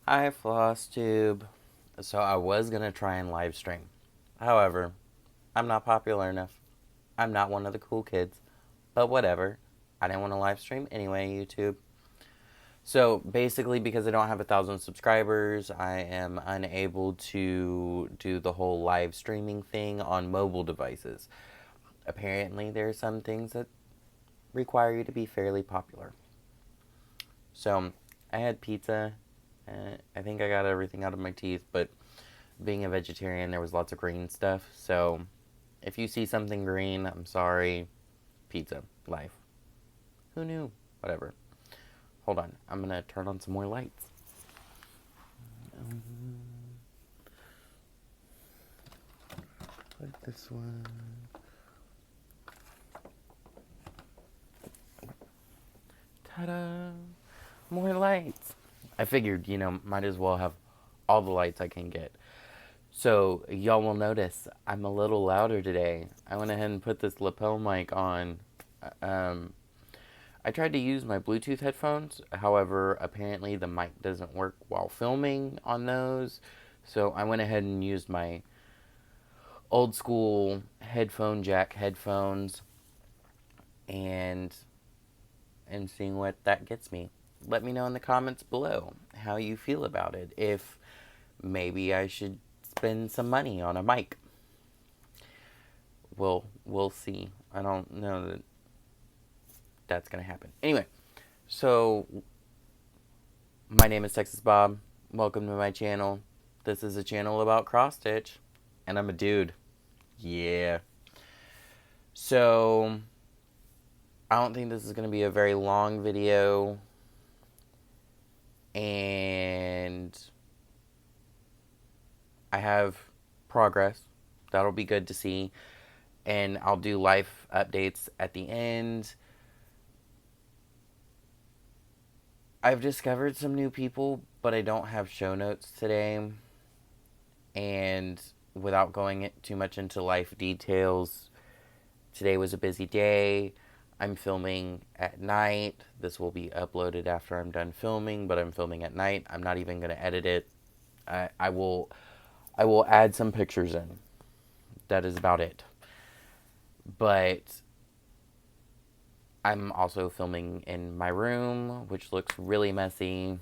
Hi, Flosstube. So I was gonna try and live stream. However, I'm not popular enough. I'm not one of the cool kids. But whatever. I didn't want to live stream anyway, YouTube. So basically, because I don't have 1,000 subscribers, I am unable to do the whole live streaming thing on mobile devices. Apparently, there are some things that require you to be fairly popular. So I had pizza. I think I got everything out of my teeth, but being a vegetarian, there was lots of green stuff. So if you see something green, I'm sorry. Pizza. Life. Who knew? Whatever. Hold on. I'm going to turn on some more lights. Like this one. Ta-da! More lights. I figured, might as well have all the lights I can get. So, y'all will notice I'm a little louder today. I went ahead and put this lapel mic on. Um, I tried to use my Bluetooth headphones. However, apparently the mic doesn't work while filming on those. So, I went ahead and used my old school headphone jack headphones and seeing what that gets me. Let me know in the comments below how you feel about it. If maybe I should spend some money on a mic. We'll see. I don't know that that's gonna happen. Anyway, so my name is Texas Bob. Welcome to my channel. This is a channel about cross stitch, and I'm a dude. Yeah. So I don't think this is gonna be a very long video, and I have progress. That'll be good to see. And I'll do life updates at the end. I've discovered some new people, but I don't have show notes today. And without going too much into life details, today was a busy day. I'm filming at night. This will be uploaded after I'm done filming, but I'm filming at night. I'm not even going to edit it. I will add some pictures in. That is about it. But I'm also filming in my room, which looks really messy.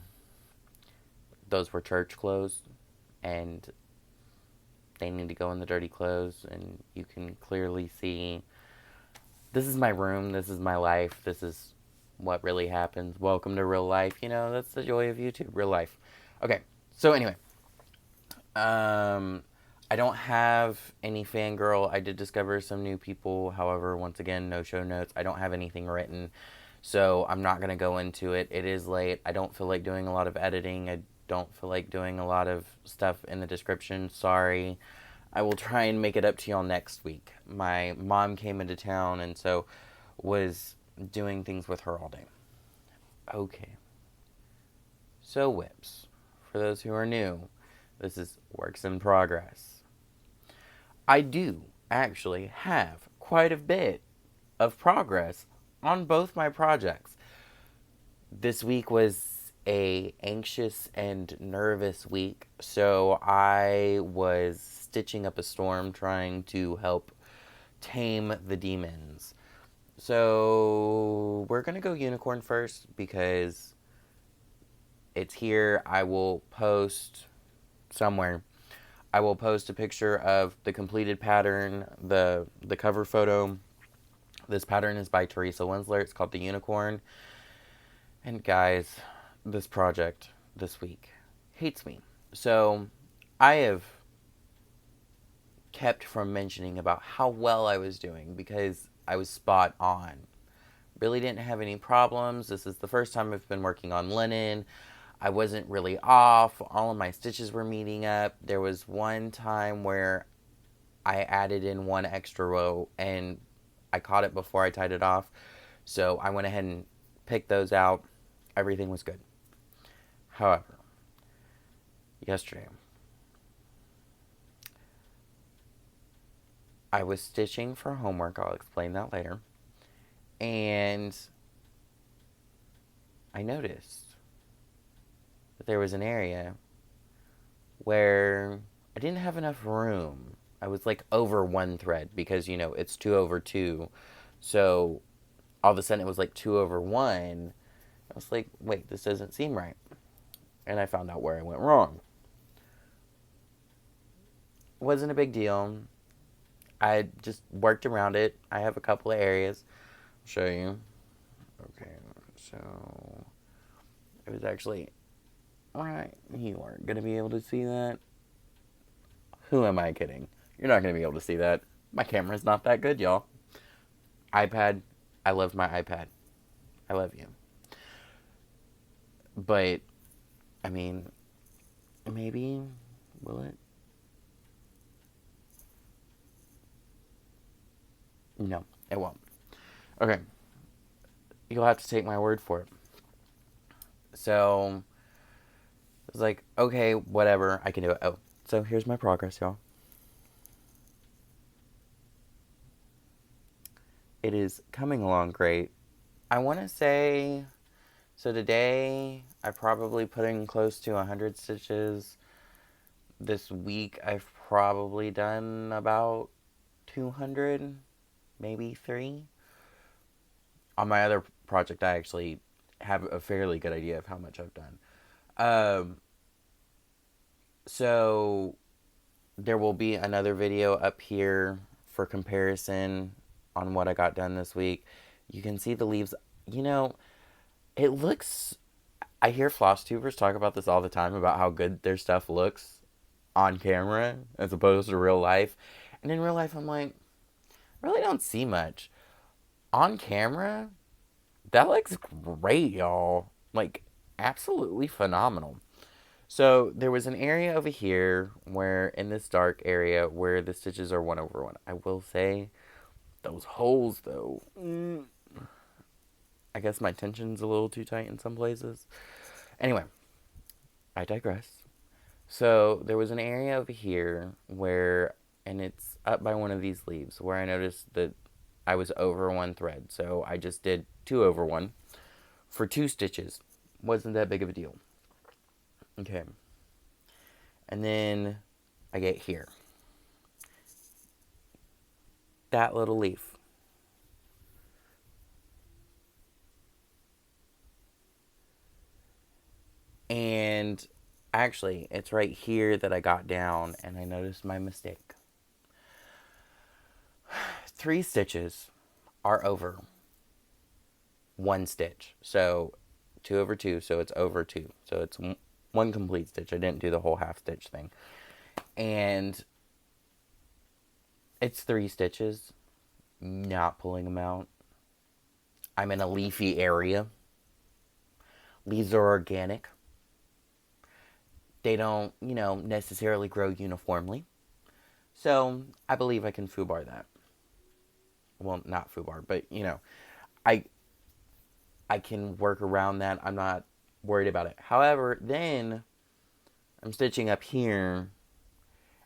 Those were church clothes, and they need to go in the dirty clothes, and you can clearly see this is my room, this is my life, this is what really happens. Welcome to real life. That's the joy of YouTube, real life. Okay, so anyway, I don't have any fangirl. I did discover some new people. However, once again, no show notes. I don't have anything written, so I'm not going to go into it. It is late. I don't feel like doing a lot of editing. I don't feel like doing a lot of stuff in the description. Sorry. I will try and make it up to y'all next week. My mom came into town, and so was doing things with her all day. Okay. So, whips. For those who are new, this is works in progress. I do actually have quite a bit of progress on both my projects. This week was a anxious and nervous week, so I was stitching up a storm trying to help tame the demons. So we're gonna go unicorn first because it's here. I will post somewhere. I will post a picture of the completed pattern, the cover photo. This pattern is by Teresa Winsler. It's called the Unicorn. And guys, this project this week hates me. So I have kept from mentioning about how well I was doing because I was spot on. Really didn't have any problems. This is the first time I've been working on linen. I wasn't really off. All of my stitches were meeting up. There was one time where I added in one extra row and I caught it before I tied it off. So I went ahead and picked those out. Everything was good. However, yesterday, I was stitching for homework. I'll explain that later. And I noticed But there was an area where I didn't have enough room. I was like over one thread because, it's 2/2. So all of a sudden it was like 2/1. I was like, wait, this doesn't seem right. And I found out where I went wrong. Wasn't a big deal. I just worked around it. I have a couple of areas. I'll show you. Okay, so it was actually right. You aren't going to be able to see that. Who am I kidding? You're not going to be able to see that. My camera's not that good, y'all. iPad. I love my iPad. I love you. But, I mean, maybe, will it? No, it won't. Okay. You'll have to take my word for it. So, I was like, okay, whatever. I can do it. Oh, so here's my progress, y'all. It is coming along great. I want to say, so today I probably put in close to 100 stitches. This week I've probably done about 200, maybe 3. On my other project, I actually have a fairly good idea of how much I've done. So there will be another video up here for comparison on what I got done this week. You can see the leaves. It looks. I hear Flosstubers talk about this all the time about how good their stuff looks on camera as opposed to real life. And in real life, I'm like, really don't see much. On camera, that looks great, y'all. Like, absolutely phenomenal. So there was an area over here where, in this dark area, where the stitches are 1/1. I will say, those holes, though. I guess my tension's a little too tight in some places. Anyway, I digress. So there was an area over here where, and it's up by one of these leaves, where I noticed that I was over one thread. So I just did 2/1 for 2 stitches. Wasn't that big of a deal. Okay. And then I get here. That little leaf. And actually, it's right here that I got down and I noticed my mistake. 3 stitches are over 1 stitch. So 2/2, so it's over 2. So it's 1 complete stitch. I didn't do the whole half stitch thing. And it's 3 stitches. Not pulling them out. I'm in a leafy area. Leaves are organic. They don't, necessarily grow uniformly. So I believe I can foobar that. Well, not foobar, but I can work around that. I'm not worried about it. However, then I'm stitching up here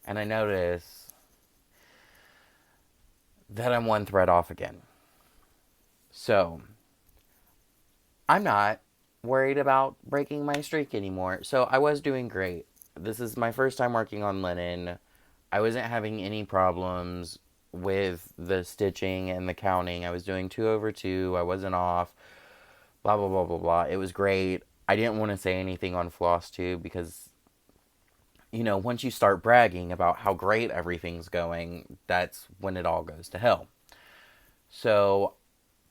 and I notice that I'm 1 thread off again. So I'm not worried about breaking my streak anymore. So I was doing great. This is my first time working on linen. I wasn't having any problems with the stitching and the counting. I was doing 2/2. I wasn't off. Blah, blah, blah, blah, blah. It was great. I didn't want to say anything on Flosstube because, once you start bragging about how great everything's going, that's when it all goes to hell. So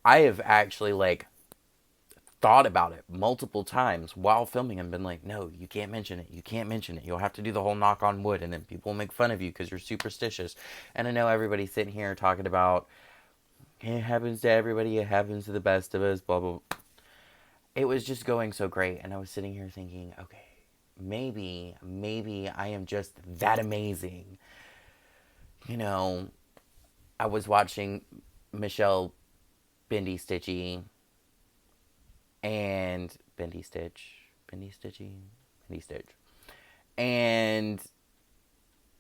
I have actually, thought about it multiple times while filming and been like, no, you can't mention it. You can't mention it. You'll have to do the whole knock on wood and then people will make fun of you because you're superstitious. And I know everybody's sitting here talking about, it happens to everybody. It happens to the best of us, blah, blah, blah. It was just going so great. And I was sitting here thinking, okay, maybe I am just that amazing. I was watching Michelle Bendy Stitchy and Bendy Stitch. And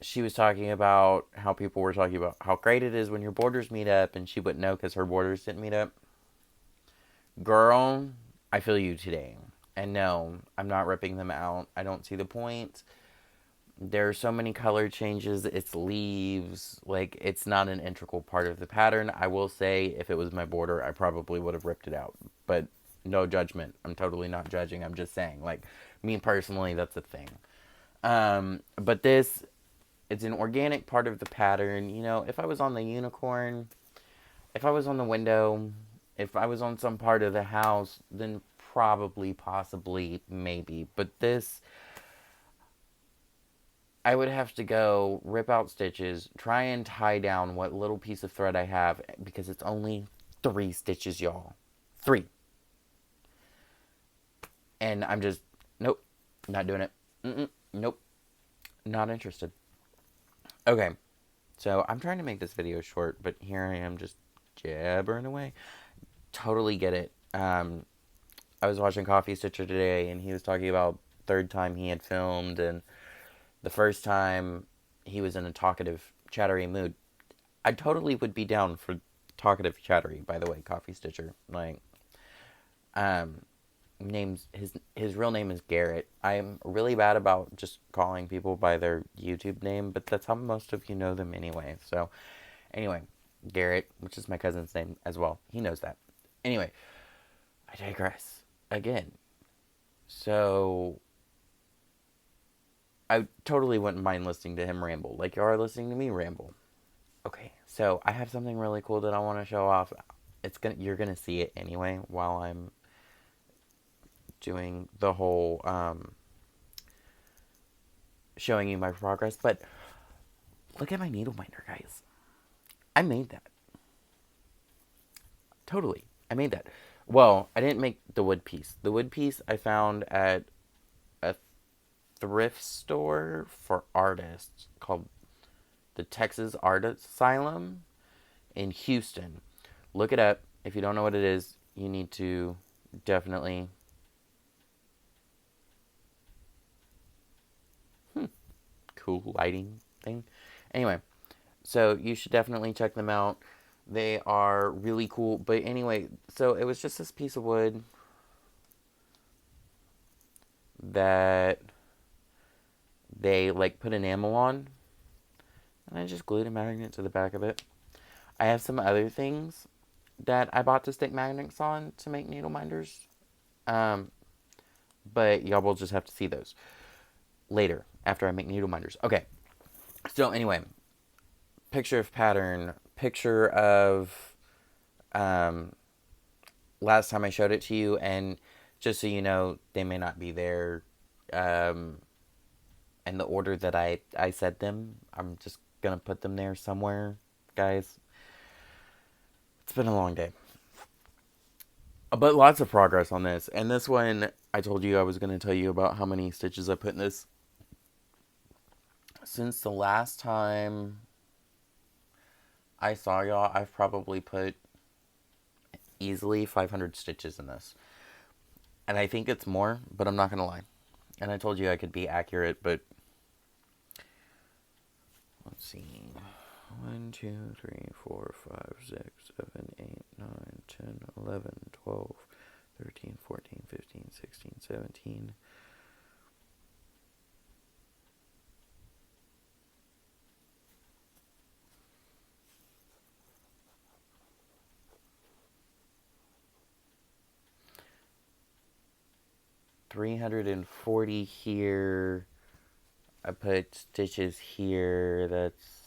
she was talking about how people were talking about how great it is when your borders meet up, and she wouldn't know because her borders didn't meet up. Girl, I feel you today. And no, I'm not ripping them out. I don't see the point. There are so many color changes. It's leaves. Like, it's not an integral part of the pattern. I will say, if it was my border, I probably would have ripped it out. But no judgment. I'm totally not judging. I'm just saying, like, me personally, that's a thing. But this, it's an organic part of the pattern. You know, if I was on the unicorn, if I was on the window, if I was on some part of the house, then probably, possibly, maybe. But this, I would have to go rip out stitches, try and tie down what little piece of thread I have, because it's only 3 stitches, y'all. 3. And I'm just, nope, not doing it. Nope, not interested. Okay, so I'm trying to make this video short, but here I am just jabbering away. Totally get it. I was watching Coffee Stitcher today, and he was talking about third time he had filmed, and the first time he was in a talkative, chattery mood. I totally would be down for talkative, chattery. By the way, Coffee Stitcher. Like, names his real name is Garrett. I'm really bad about just calling people by their YouTube name, but that's how most of you know them anyway. So, anyway, Garrett, which is my cousin's name as well. He knows that. Anyway, I digress again. So, I totally wouldn't mind listening to him ramble, like you are listening to me ramble. Okay, so I have something really cool that I want to show off. You're gonna see it anyway while I'm doing the whole showing you my progress. But look at my needle minder, guys. I made that. Totally, I made that. Well, I didn't make the wood piece. The wood piece I found at a thrift store for artists called the Texas Art Asylum in Houston. Look it up. If you don't know what it is, you need to definitely. Cool lighting thing. Anyway, so you should definitely check them out. They are really cool. But anyway, so it was just this piece of wood that they like put enamel on, and I just glued a magnet to the back of it. I have some other things that I bought to stick magnets on to make needle minders. But y'all will just have to see those later after I make needle minders. Okay. So anyway, picture of pattern, picture of last time I showed it to you, and just so you know, they may not be there in the order that I said them. I'm just gonna put them there somewhere, guys. It's been a long day. But lots of progress on this. And this one, I told you I was going to tell you about how many stitches I put in this. Since the last time I saw y'all, I've probably put easily 500 stitches in this. And I think it's more, but I'm not going to lie. And I told you I could be accurate, but let's see. 1, 2, 3, 4, 5, 6, 7, 8, 9, 10, 11, 12, 13, 14, 15, 16, 17. $340 here. I put stitches here. That's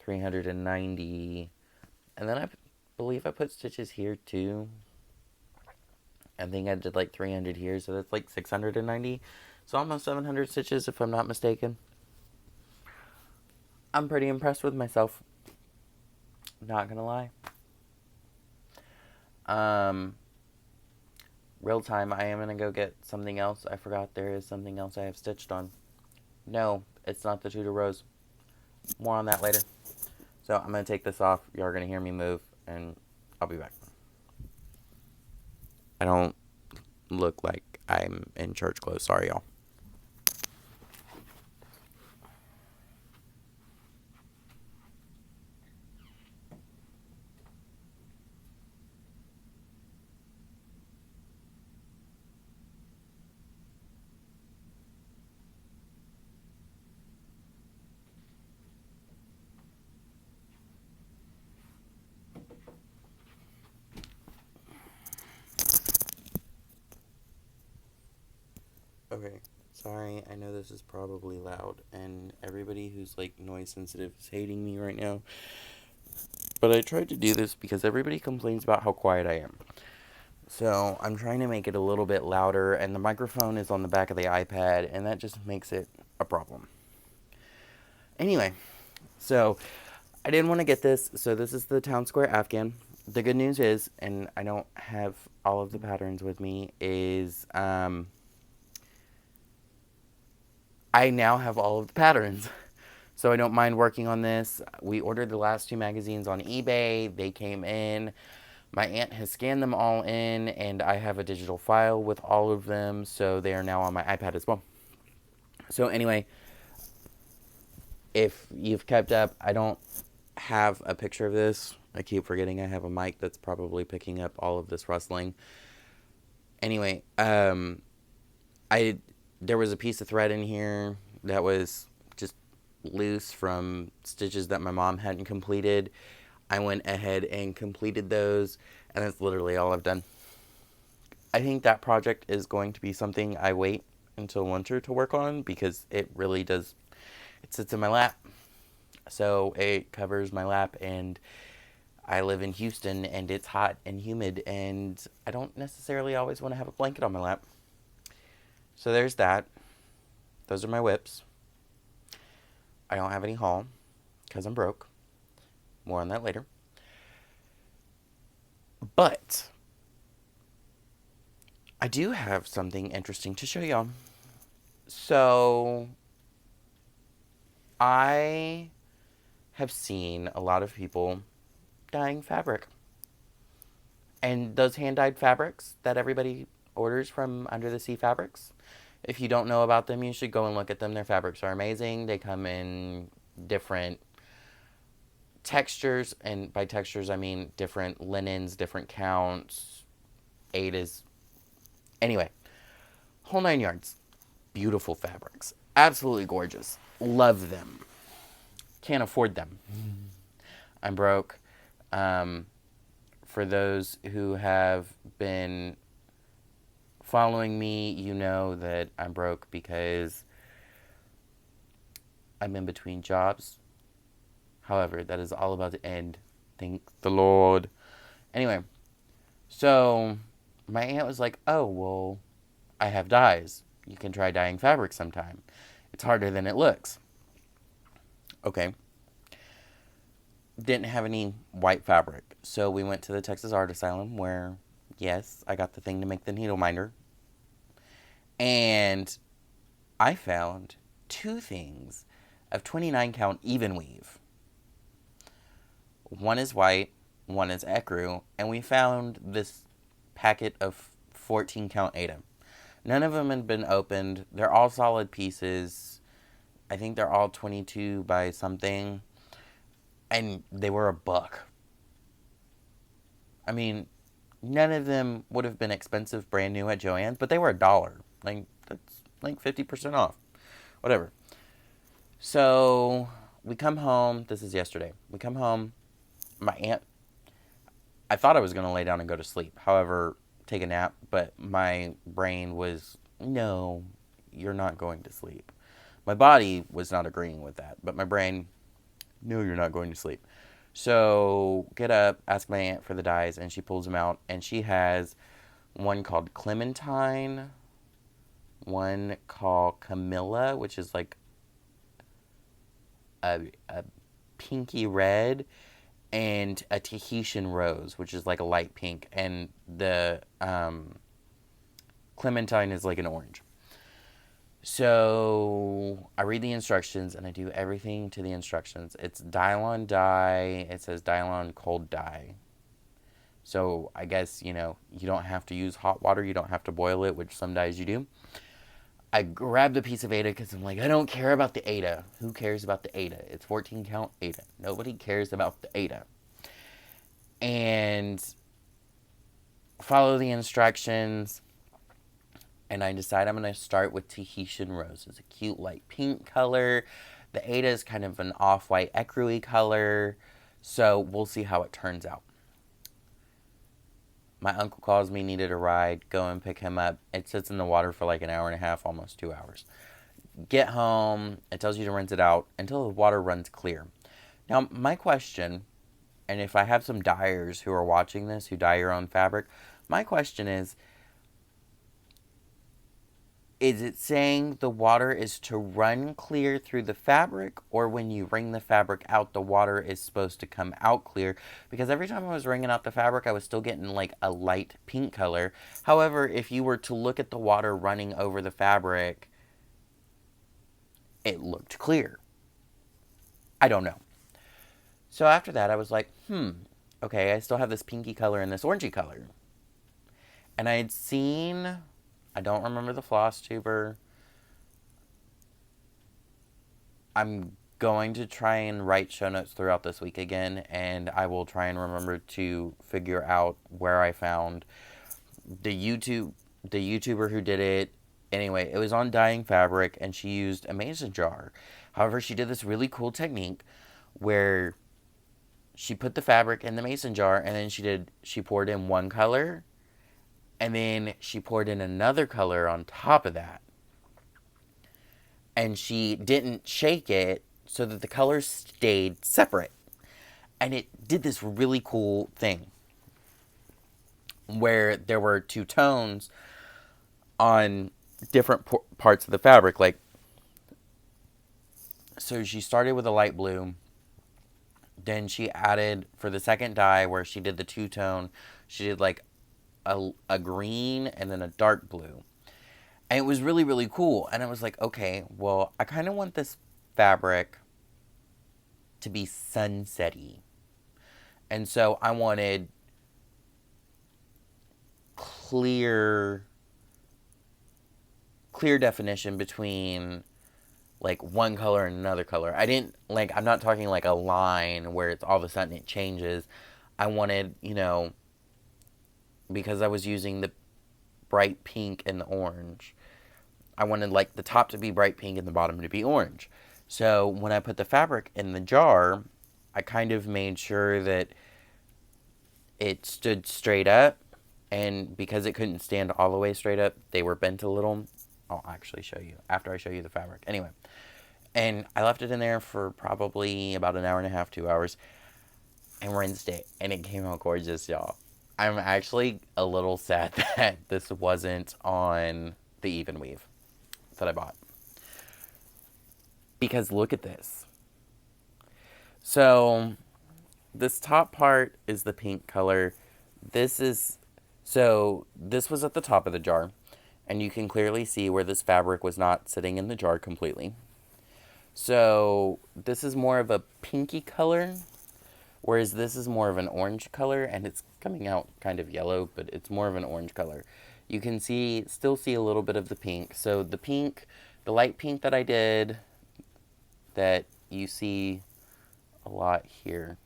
390. And then I believe I put stitches here too. I think I did like 300 here, so that's like 690. So almost 700 stitches if I'm not mistaken. I'm pretty impressed with myself. Not gonna lie. Real time, I am gonna go get something else. I forgot there is something else I have stitched on. No, it's not the Tudor Rose. More on that later. So I'm gonna take this off. You're gonna hear me move, and I'll be back. I don't look like I'm in church clothes. Sorry, y'all. Okay, sorry, I know this is probably loud, and everybody who's like noise sensitive is hating me right now. But I tried to do this because everybody complains about how quiet I am. So I'm trying to make it a little bit louder, and the microphone is on the back of the iPad, and that just makes it a problem. Anyway, so I didn't want to get this, so this is the Town Square Afghan. The good news is, and I don't have all of the patterns with me, is I now have all of the patterns. So I don't mind working on this. We ordered the last two magazines on eBay. They came in. My aunt has scanned them all in, and I have a digital file with all of them, so they are now on my iPad as well. So anyway, if you've kept up, I don't have a picture of this. I keep forgetting I have a mic that's probably picking up all of this rustling. Anyway, I there was a piece of thread in here that was just loose from stitches that my mom hadn't completed. I went ahead and completed those, and that's literally all I've done. I think that project is going to be something I wait until winter to work on because it really does. It sits in my lap, so it covers my lap, and I live in Houston, and it's hot and humid, and I don't necessarily always want to have a blanket on my lap. So there's that. Those are my whips. I don't have any haul because I'm broke. More on that later. But I do have something interesting to show y'all. So I have seen a lot of people dyeing fabric. And those hand dyed fabrics that everybody orders from Under the Sea Fabrics, if you don't know about them, you should go and look at them. Their fabrics are amazing. They come in different textures, and by textures I mean different linens, different counts, Ada's. Anyway, whole nine yards. Beautiful fabrics. Absolutely gorgeous. Love them. Can't afford them. I'm broke. Um, for those who have been following me, you know that I'm broke because I'm in between jobs. However, that is all about to end. Thank the Lord. Anyway, so my aunt was like, oh, well, I have dyes. You can try dyeing fabric sometime. It's harder than it looks. Okay. Didn't have any white fabric. So we went to the Texas Art Asylum where, yes, I got the thing to make the needle minder. And I found two things of 29 count even weave. One is white, one is ecru, and we found this packet of 14 count Ada. None of them had been opened. They're all solid pieces. I think they're all 22 by something. And they were $1. I mean, none of them would have been expensive brand new at Joann's, but they were $1. Like, that's like 50% off. Whatever. So, we come home. This is yesterday. We come home. My aunt, I thought I was going to lay down and go to sleep. However, take a nap, but my brain was, no, you're not going to sleep. My body was not agreeing with that, but my brain, no, you're not going to sleep. So, get up, ask my aunt for the dyes, and she pulls them out, and she has one called Clementine, one called Camilla, which is like a pinky red, and a Tahitian rose, which is like a light pink, and the Clementine is like an orange. So I read the instructions and I do everything to the instructions. It's Dylon dye. It says Dylon cold dye. So I guess, you don't have to use hot water. You don't have to boil it, which some dyes you do. I grabbed a piece of Ada because I'm like, I don't care about the Ada. Who cares about the Ada? It's 14 count Ada. Nobody cares about the Ada. And follow the instructions. And I decide I'm going to start with Tahitian rose. It's a cute light pink color. The Ada is kind of an off-white ecru color. So we'll see how it turns out. My uncle calls me, needed a ride, go and pick him up. It sits in the water for like an hour and a half, almost 2 hours. Get home, it tells you to rinse it out until the water runs clear. Now, my question, and if I have some dyers who are watching this who dye your own fabric, my question is it saying the water is to run clear through the fabric, or when you wring the fabric out, the water is supposed to come out clear? Because every time I was wringing out the fabric, I was still getting like a light pink color. However, if you were to look at the water running over the fabric, it looked clear. I don't know. So after that, I was like, okay, I still have this pinky color and this orangey color. And I had seen, I don't remember the Flosstuber. I'm going to try and write show notes throughout this week again, and I will try and remember to figure out where I found the YouTuber who did it. Anyway, it was on dyeing fabric, and she used a mason jar. However, she did this really cool technique where she put the fabric in the mason jar, and then she poured in one color, and then she poured in another color on top of that. And she didn't shake it so that the colors stayed separate. And it did this really cool thing where there were two tones on different parts of the fabric. Like, so she started with a light blue. Then she added, for the second dye where she did the two-tone, she did like a green and then a dark blue. And it was really, really cool. And I was like, okay, well, I kind of want this fabric to be sunsetty. And so I wanted clear definition between like one color and another color. I didn't like, I'm not talking like a line where it's all of a sudden it changes. I wanted, because I was using the bright pink and the orange, I wanted like the top to be bright pink and the bottom to be orange. So when I put the fabric in the jar, I kind of made sure that it stood straight up, and because it couldn't stand all the way straight up, they were bent a little. I'll actually show you after I show you the fabric. Anyway, and I left it in there for probably about an hour and a half, 2 hours, and rinsed it, and it came out gorgeous, y'all. I'm actually a little sad that this wasn't on the Even Weave that I bought. Because look at this. So, this top part is the pink color. This was at the top of the jar. And you can clearly see where this fabric was not sitting in the jar completely. So, this is more of a pinky color, whereas this is more of an orange color, and it's coming out kind of yellow, but it's more of an orange color. You can still see a little bit of the pink. So the pink, the light pink that I did, that you see a lot here.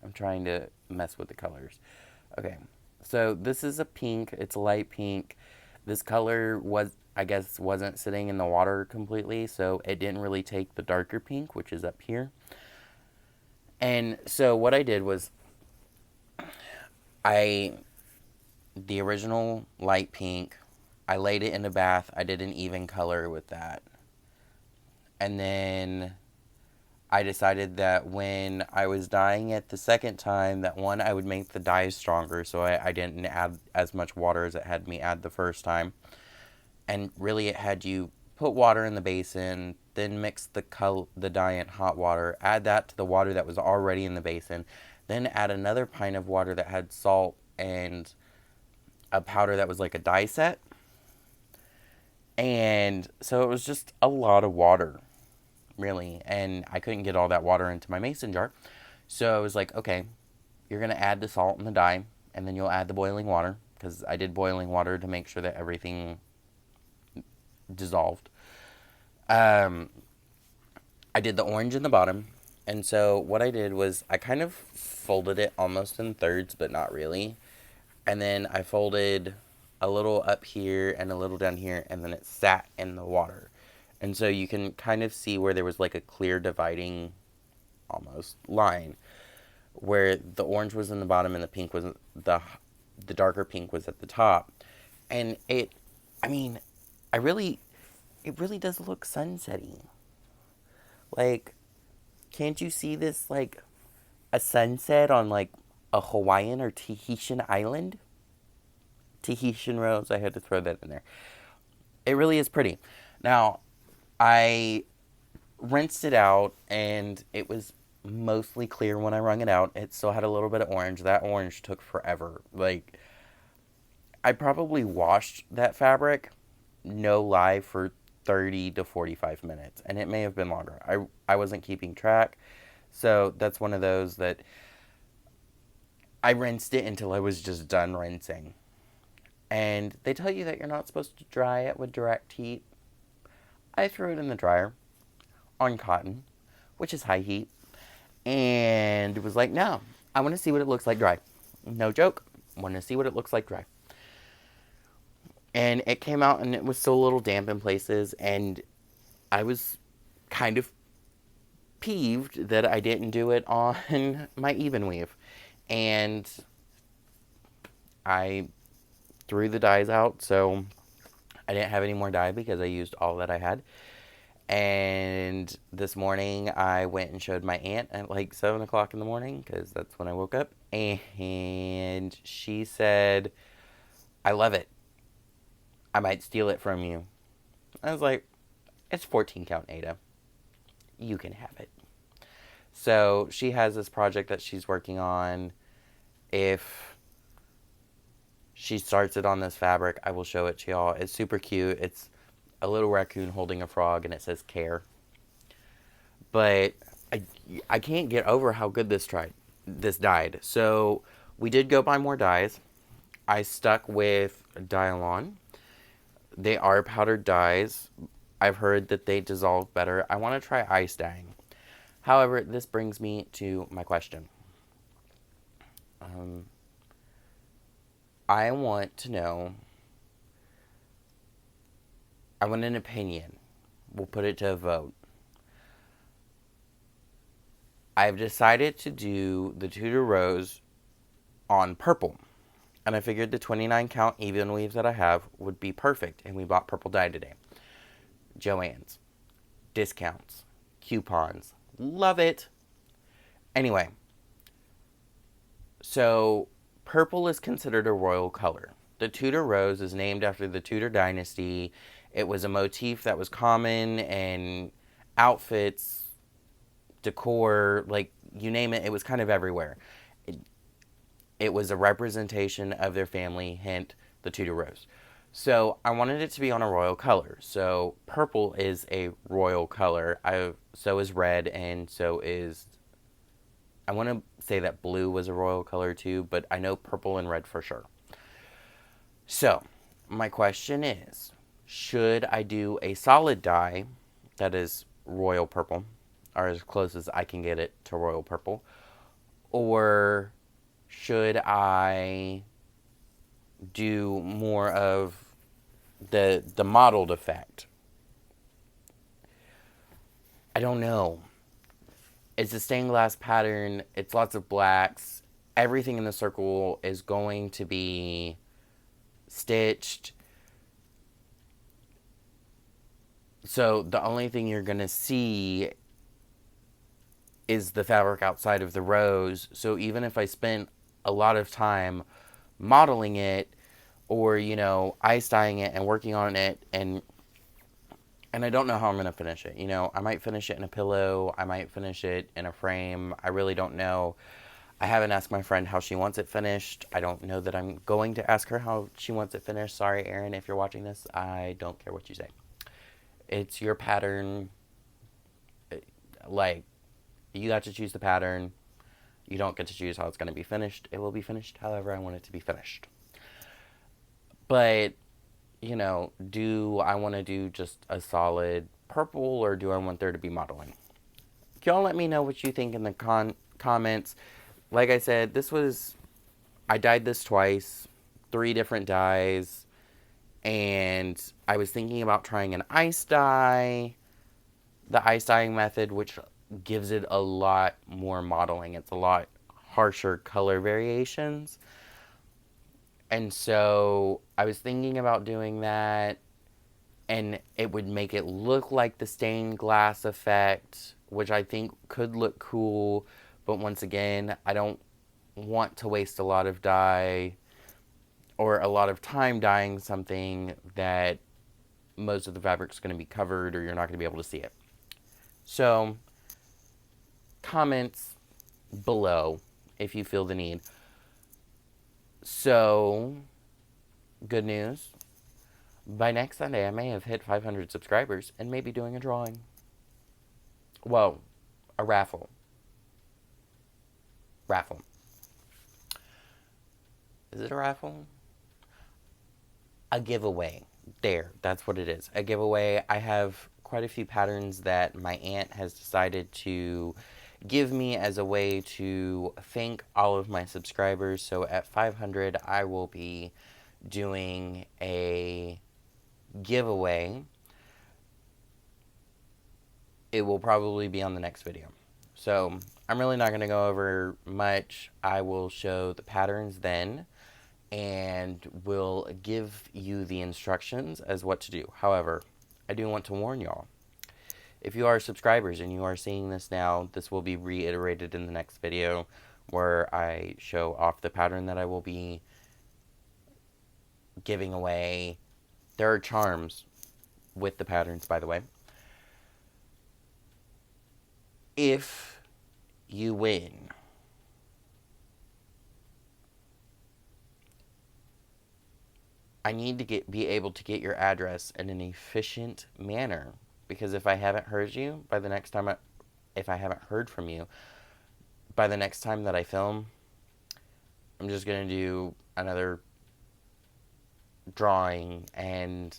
I'm trying to mess with the colors. Okay, so this is a pink. It's a light pink. This color wasn't sitting in the water completely, so it didn't really take the darker pink, which is up here. And so what I did was, the original light pink, I laid it in a bath. I did an even color with that. And then I decided that when I was dyeing it the second time, that one, I would make the dye stronger, so I didn't add as much water as it had me add the first time. And really, it had you put water in the basin, then mix the dye in hot water, add that to the water that was already in the basin, then add another pint of water that had salt and a powder that was like a dye set. And so it was just a lot of water, really, and I couldn't get all that water into my mason jar. So I was like, okay, you're going to add the salt and the dye, and then you'll add the boiling water, because I did boiling water to make sure that everything dissolved. I did the orange in the bottom, and so what I did was I kind of folded it almost in thirds, but not really. And then I folded a little up here and a little down here, and then it sat in the water. And so you can kind of see where there was like a clear dividing almost line where the orange was in the bottom and the pink was the darker pink was at the top. And I mean, I really it really does look sunsetty. Like, can't you see this like a sunset on like a Hawaiian or Tahitian island? Tahitian rose, I had to throw that in there. It really is pretty. Now, I rinsed it out and it was mostly clear when I wrung it out. It still had a little bit of orange. That orange took forever. Like, I probably washed that fabric, no lie, for 30 to 45 minutes. And it may have been longer. I wasn't keeping track. So that's one of those that I rinsed it until I was just done rinsing. And they tell you that you're not supposed to dry it with direct heat. I threw it in the dryer on cotton, which is high heat, and it was like, no, I want to see what it looks like dry. No joke, want to see what it looks like dry. And it came out and it was still a little damp in places, and I was kind of peeved that I didn't do it on my even weave. And I threw the dyes out, so I didn't have any more dye because I used all that I had. And this morning I went and showed my aunt at like 7 o'clock in the morning because that's when I woke up. And she said, I love it. I might steal it from you. I was like, it's 14 count Ada. You can have it. So she has this project that she's working on. If she starts it on this fabric, I will show it to y'all. It's super cute. It's a little raccoon holding a frog, and it says care. But I can't get over how good this dyed. So we did go buy more dyes. I stuck with Dialon. They are powdered dyes. I've heard that they dissolve better. I want to try ice dyeing. However, this brings me to my question. I want to know, I want an opinion. We'll put it to a vote. I've decided to do the Tudor Rose on purple. And I figured the 29 count even weaves that I have would be perfect. And we bought purple dye today. Joann's. Discounts. Coupons. Love it. Anyway. So, purple is considered a royal color. The Tudor Rose is named after the Tudor dynasty. It was a motif that was common in outfits, decor, like, you name it, it was kind of everywhere. It was a representation of their family, hint, the Tudor Rose. So I wanted it to be on a royal color. So purple is a royal color. So is red, and so is... I want to say that blue was a royal color too, but I know purple and red for sure. So, my question is, should I do a solid dye that is royal purple, or as close as I can get it to royal purple, or should I do more of the mottled effect? I don't know. It's a stained glass pattern. It's lots of blacks. Everything in the circle is going to be stitched. So the only thing you're going to see is the fabric outside of the rose. So even if I spent a lot of time modeling it, or, you know, ice dyeing it and working on it, and I don't know how I'm going to finish it. You know, I might finish it in a pillow. I might finish it in a frame. I really don't know. I haven't asked my friend how she wants it finished. I don't know that I'm going to ask her how she wants it finished. Sorry, Erin, if you're watching this. I don't care what you say. It's your pattern. Like, you got to choose the pattern. You don't get to choose how it's going to be finished. It will be finished however I want it to be finished. But, you know, do I want to do just a solid purple, or do I want there to be modeling? Y'all let me know what you think in the comments. Like I said, I dyed this twice, 3 different dyes, and I was thinking about trying an ice dye, the ice dyeing method, which gives it a lot more modeling. It's a lot harsher color variations. And so I was thinking about doing that, and it would make it look like the stained glass effect, which I think could look cool. But once again, I don't want to waste a lot of dye or a lot of time dyeing something that most of the fabric's going to be covered or you're not going to be able to see it. So, comments below if you feel the need. So, good news. By next Sunday, I may have hit 500 subscribers and maybe doing a drawing. Well, a raffle. Raffle. Is it a raffle? A giveaway. There, that's what it is. A giveaway. I have quite a few patterns that my aunt has decided to give me as a way to thank all of my subscribers. So at 500, I will be doing a giveaway. It will probably be on the next video. So I'm really not going to go over much. I will show the patterns then and will give you the instructions as what to do. However, I do want to warn y'all. If you are subscribers and you are seeing this now, this will be reiterated in the next video where I show off the pattern that I will be giving away. There are charms with the patterns, by the way. If you win, I need to be able to get your address in an efficient manner, because if I haven't heard you by the next time, if I haven't heard from you by the next time that I film, I'm just gonna do another drawing and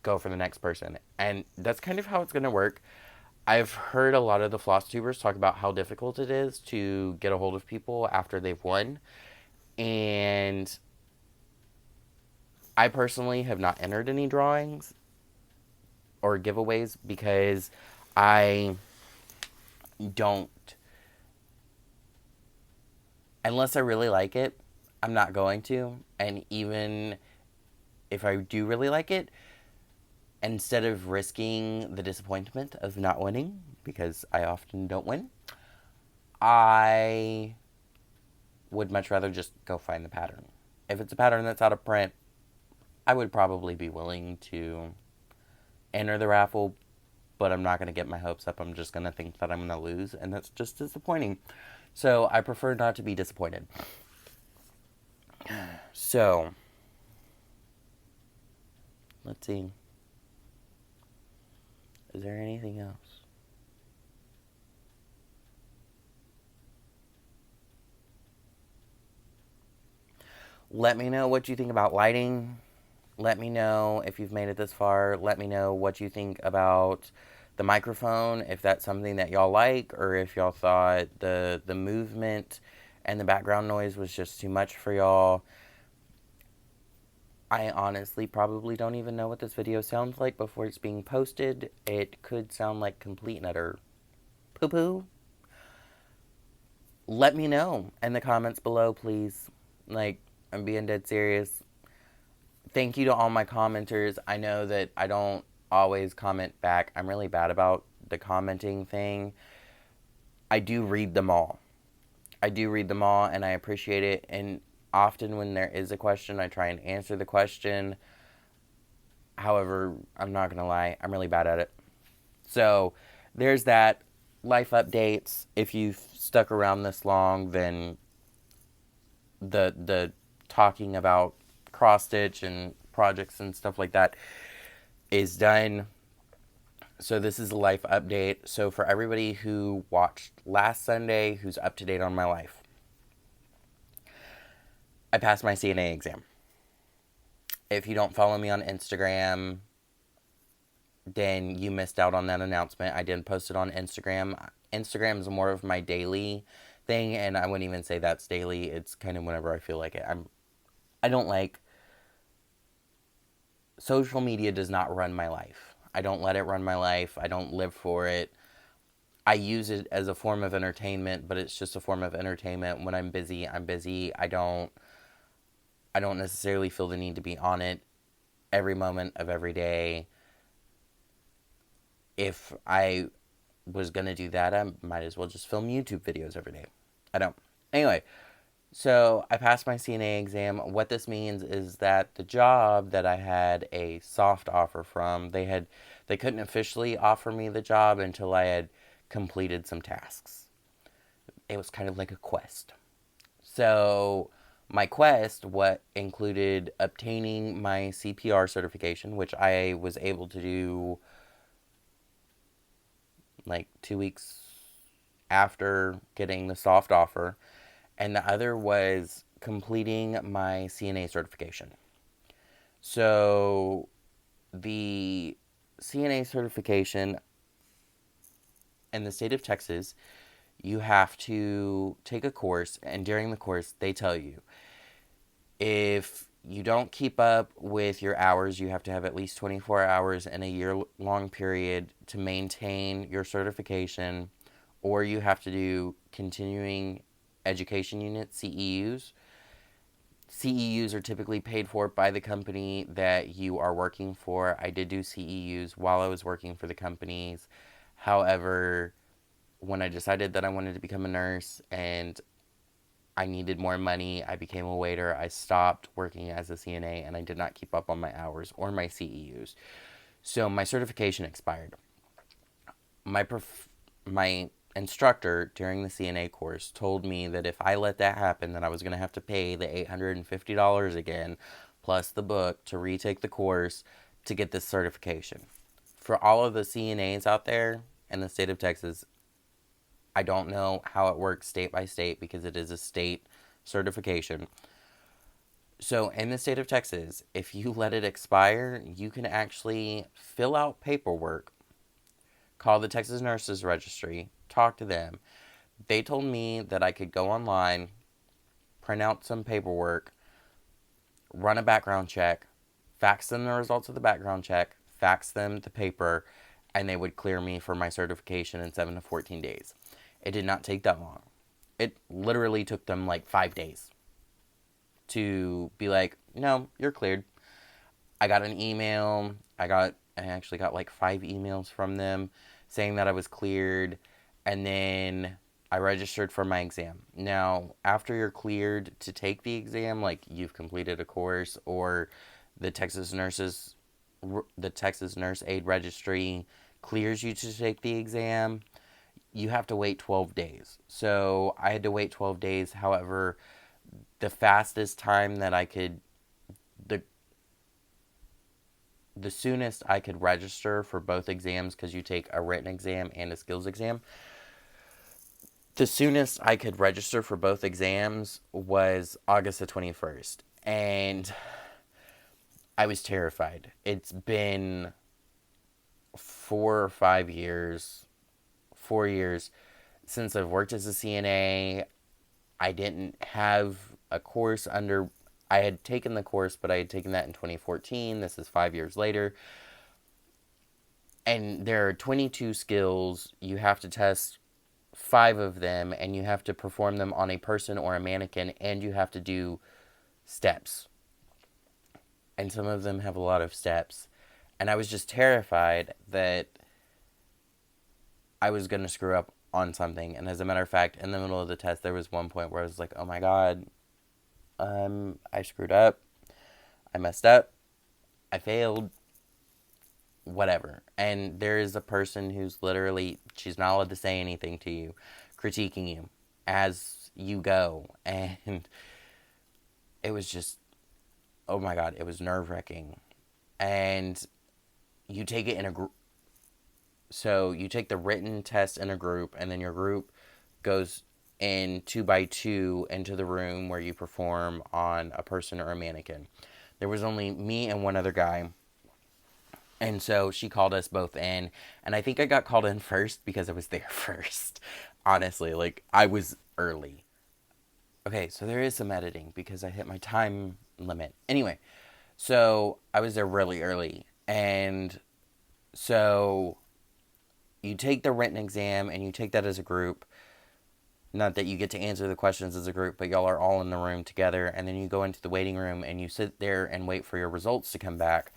go for the next person, and that's kind of how it's gonna work. I've heard a lot of the Flosstubers talk about how difficult it is to get a hold of people after they've won, and I personally have not entered any drawings or giveaways because I don't, unless I really like it, I'm not going to. And even if I do really like it, instead of risking the disappointment of not winning, because I often don't win, I would much rather just go find the pattern. If it's a pattern that's out of print, I would probably be willing to enter the raffle, but I'm not going to get my hopes up. I'm just going to think that I'm going to lose, and that's just disappointing. So I prefer not to be disappointed. So, let's see. Is there anything else? Let me know what you think about lighting. Let me know if you've made it this far. Let me know what you think about the microphone, if that's something that y'all like, or if y'all thought the movement and the background noise was just too much for y'all. I honestly probably don't even know what this video sounds like before it's being posted. It could sound like complete and utter poo-poo. Let me know in the comments below, please. Like, I'm being dead serious. Thank you to all my commenters. I know that I don't always comment back. I'm really bad about the commenting thing. I do read them all. I do read them all, and I appreciate it. And often when there is a question, I try and answer the question. However, I'm not going to lie, I'm really bad at it. So, there's that. Life updates. If you've stuck around this long, then the talking about cross stitch and projects and stuff like that is done. So this is a life update. So for everybody who watched last Sunday, who's up to date on my life, I passed my CNA exam. If you don't follow me on Instagram, then you missed out on that announcement. I didn't post it on Instagram. Instagram is more of my daily thing, and I wouldn't even say that's daily. It's kind of whenever I feel like it. I don't like, social media does not run my life. I don't let it run my life. I don't live for it. I use it as a form of entertainment, but it's just a form of entertainment. When I'm busy, I'm busy. I don't necessarily feel the need to be on it every moment of every day. If I was going to do that, I might as well just film YouTube videos every day. I don't. Anyway, so I passed my CNA exam. What this means is that the job that I had a soft offer from, they couldn't officially offer me the job until I had completed some tasks. It was kind of like a quest. So my quest what included obtaining my CPR certification, which I was able to do like 2 weeks after getting the soft offer, and the other was completing my CNA certification. So the CNA certification in the state of Texas, you have to take a course, and during the course, they tell you if you don't keep up with your hours, you have to have at least 24 hours in a year long period to maintain your certification, or you have to do continuing education units, CEUs. CEUs are typically paid for by the company that you are working for. I did do CEUs while I was working for the companies. However, when I decided that I wanted to become a nurse and I needed more money, I became a waiter. I stopped working as a CNA and I did not keep up on my hours or my CEUs. So my certification expired. My instructor during the CNA course told me that if I let that happen, that I was going to have to pay the $850 again, plus the book, to retake the course to get this certification. For all of the CNAs out there in the state of Texas, I don't know how it works state by state because it is a state certification. So, in the state of Texas, if you let it expire, you can actually fill out paperwork, call the Texas Nurses Registry, talk to them. They told me that I could go online, print out some paperwork, run a background check, fax them the results of the background check, fax them the paper, and they would clear me for my certification in 7 to 14 days. It did not take that long. It literally took them like 5 days to be like, no, you're cleared. I got an email. I actually got like 5 emails from them saying that I was cleared. And then I registered for my exam. Now, after you're cleared to take the exam, like you've completed a course or the Texas Nurses, the Texas Nurse Aid Registry clears you to take the exam, you have to wait 12 days. So I had to wait 12 days. However, the fastest time that I could, the the soonest I could register for both exams, because you take a written exam and a skills exam, the soonest I could register for both exams was August the 21st. And I was terrified. It's been 4 or 5 years, 4 years since I've worked as a CNA. I didn't have a course under. I had taken the course, but I had taken that in 2014. This is 5 years later. And there are 22 skills. You have to test 5 of them, and you have to perform them on a person or a mannequin, and you have to do steps. And some of them have a lot of steps. And I was just terrified that I was going to screw up on something. And as a matter of fact, in the middle of the test, there was one point where I was like, oh my God, I screwed up. I messed up. I failed. Whatever. And there is a person who's literally, she's not allowed to say anything to you, critiquing you as you go. And it was just, oh my God, it was nerve wracking. And you take it in a group. So you take the written test in a group, and then your group goes in 2 by 2 into the room where you perform on a person or a mannequin. There was only me and one other guy. And so she called us both in. And I think I got called in first because I was there first. Honestly, like, I was early. Okay, so there is some editing because I hit my time limit. Anyway, so I was there really early. And so you take the written exam and you take that as a group. Not that you get to answer the questions as a group, but y'all are all in the room together. And then you go into the waiting room and you sit there and wait for your results to come back.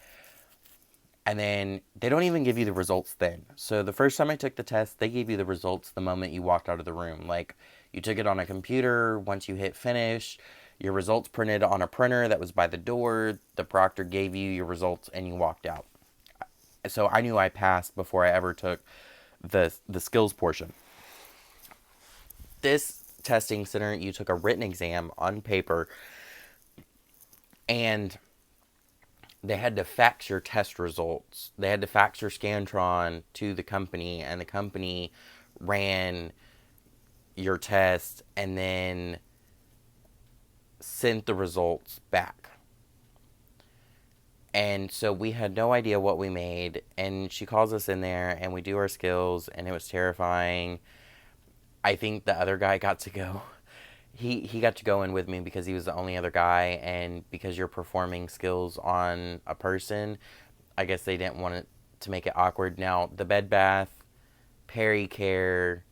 And then they don't even give you the results then. So the first time I took the test, they gave you the results the moment you walked out of the room. Like, you took it on a computer. Once you hit finish, your results printed on a printer that was by the door. The proctor gave you your results and you walked out. So I knew I passed before I ever took the skills portion. This testing center, you took a written exam on paper, and they had to fax your test results. They had to fax your Scantron to the company, and the company ran your test and then sent the results back. And so we had no idea what we made, and she calls us in there and we do our skills, and it was terrifying. I think the other guy got to go. He got to go in with me because he was the only other guy, and because you're performing skills on a person, I guess they didn't want it to make it awkward. Now, the bed bath, peri-care,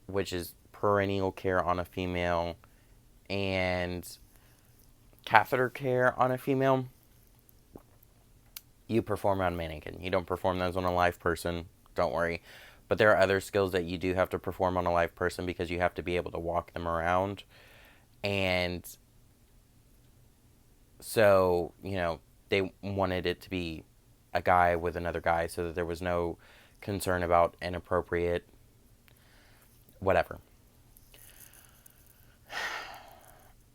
which is perennial care on a female, and catheter care on a female, you perform on a mannequin. You don't perform those on a live person. Don't worry. But there are other skills that you do have to perform on a live person because you have to be able to walk them around. And so, they wanted it to be a guy with another guy so that there was no concern about inappropriate whatever.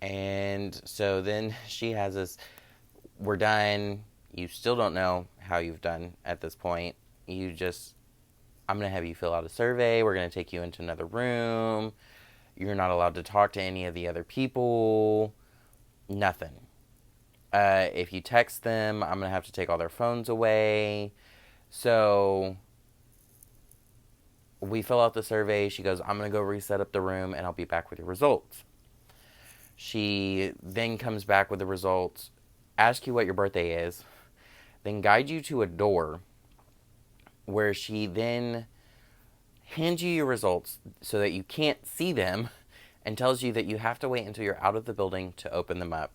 And so then she has us, we're done. You still don't know how you've done at this point. I'm going to have you fill out a survey. We're going to take you into another room. You're not allowed to talk to any of the other people. Nothing. If you text them, I'm going to have to take all their phones away. So we fill out the survey. She goes, I'm going to go reset up the room and I'll be back with your results. She then comes back with the results, asks you what your birthday is, then guides you to a door where she then hands you your results so that you can't see them and tells you that you have to wait until you're out of the building to open them up.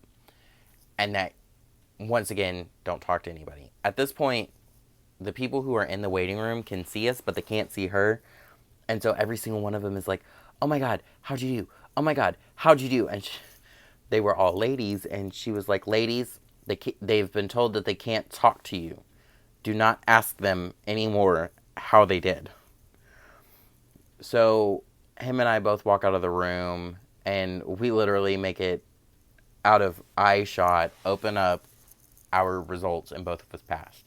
And that, once again, don't talk to anybody. At this point, the people who are in the waiting room can see us, but they can't see her. And so every single one of them is like, oh my God, how'd you do? Oh my God, how'd you do? And they were all ladies, and she was like, ladies, they've been told that they can't talk to you. Do not ask them anymore how they did. So him and I both walk out of the room, and we literally make it out of eye shot, open up our results, and both of us passed.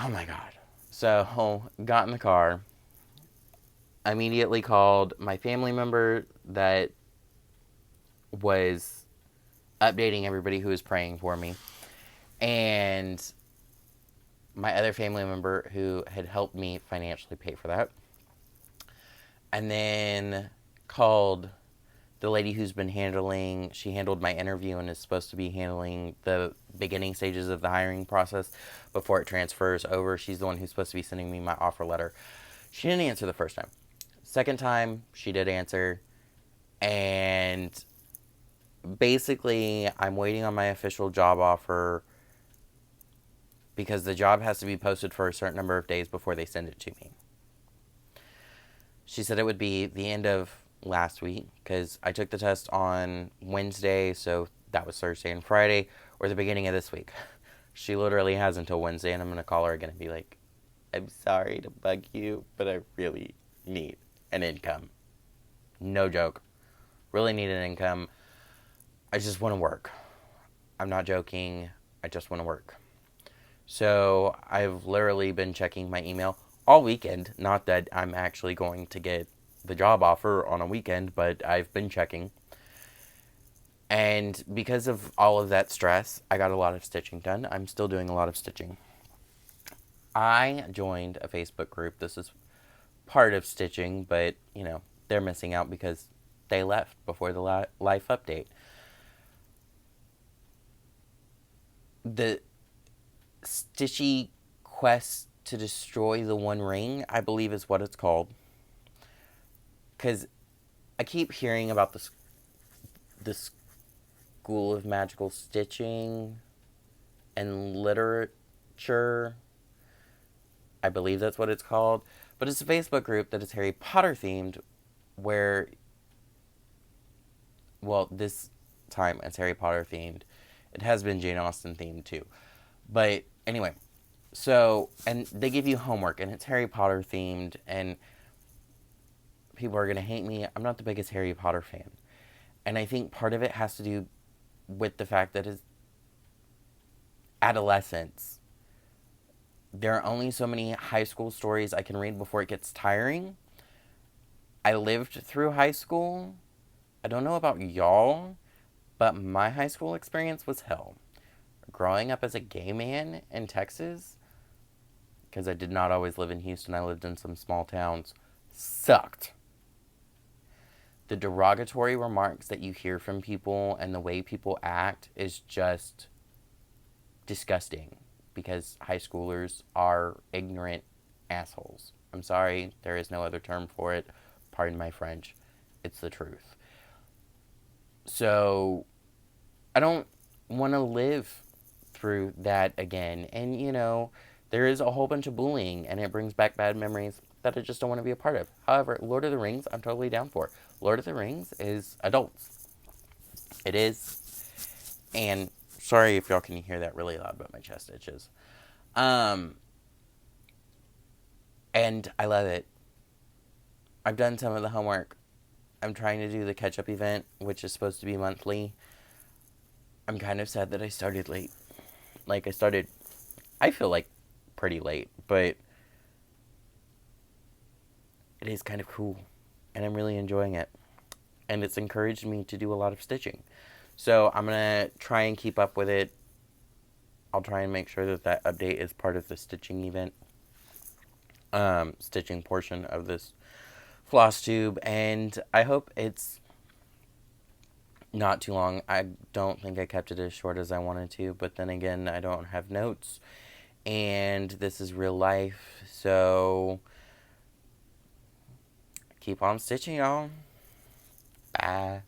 Oh my God. So got in the car, immediately called my family member that was updating everybody who was praying for me, and my other family member who had helped me financially pay for that. And then called the lady who's been she handled my interview and is supposed to be handling the beginning stages of the hiring process before it transfers over. She's the one who's supposed to be sending me my offer letter. She didn't answer the first time. Second time, she did answer. And basically, I'm waiting on my official job offer because the job has to be posted for a certain number of days before they send it to me. She said it would be the end of last week because I took the test on Wednesday, so that was Thursday and Friday, or the beginning of this week. She literally has until Wednesday, and I'm going to call her again and be like, I'm sorry to bug you, but I really need an income. No joke. Really need an income. I just want to work. I'm not joking. I just want to work. So I've literally been checking my email all weekend. Not that I'm actually going to get the job offer on a weekend, but I've been checking. And because of all of that stress, I got a lot of stitching done. I'm still doing a lot of stitching. I joined a Facebook group. This is part of stitching, but, they're missing out because they left before the life update. The stitchy quest to destroy the One Ring, I believe is what it's called. Because I keep hearing about the School of Magical Stitching and Literature. I believe that's what it's called. But it's a Facebook group that is Harry Potter themed, where, well, this time it's Harry Potter themed. It has been Jane Austen themed too. But anyway, so, and they give you homework, and it's Harry Potter themed, and people are going to hate me. I'm not the biggest Harry Potter fan. And I think part of it has to do with the fact that it's adolescence. There are only so many high school stories I can read before it gets tiring. I lived through high school. I don't know about y'all, but my high school experience was hell. Growing up as a gay man in Texas, because I did not always live in Houston, I lived in some small towns, sucked. The derogatory remarks that you hear from people and the way people act is just disgusting, because high schoolers are ignorant assholes. I'm sorry, there is no other term for it. Pardon my French. It's the truth. So, I don't want to live through that again. And, you know, there is a whole bunch of bullying, and it brings back bad memories that I just don't want to be a part of. However, Lord of the Rings, I'm totally down for. Lord of the Rings is adults. It is. And sorry if y'all can hear that really loud, but my chest itches. And I love it. I've done some of the homework. I'm trying to do the catch-up event, which is supposed to be monthly. I'm kind of sad that I started late. Like, I feel like pretty late, but it is kind of cool, and I'm really enjoying it. And it's encouraged me to do a lot of stitching. So I'm going to try and keep up with it. I'll try and make sure that update is part of the stitching event. Stitching portion of this Flosstube, and I hope it's not too long. I don't think I kept it as short as I wanted to, but then again, I don't have notes, and this is real life, so keep on stitching, y'all. Bye.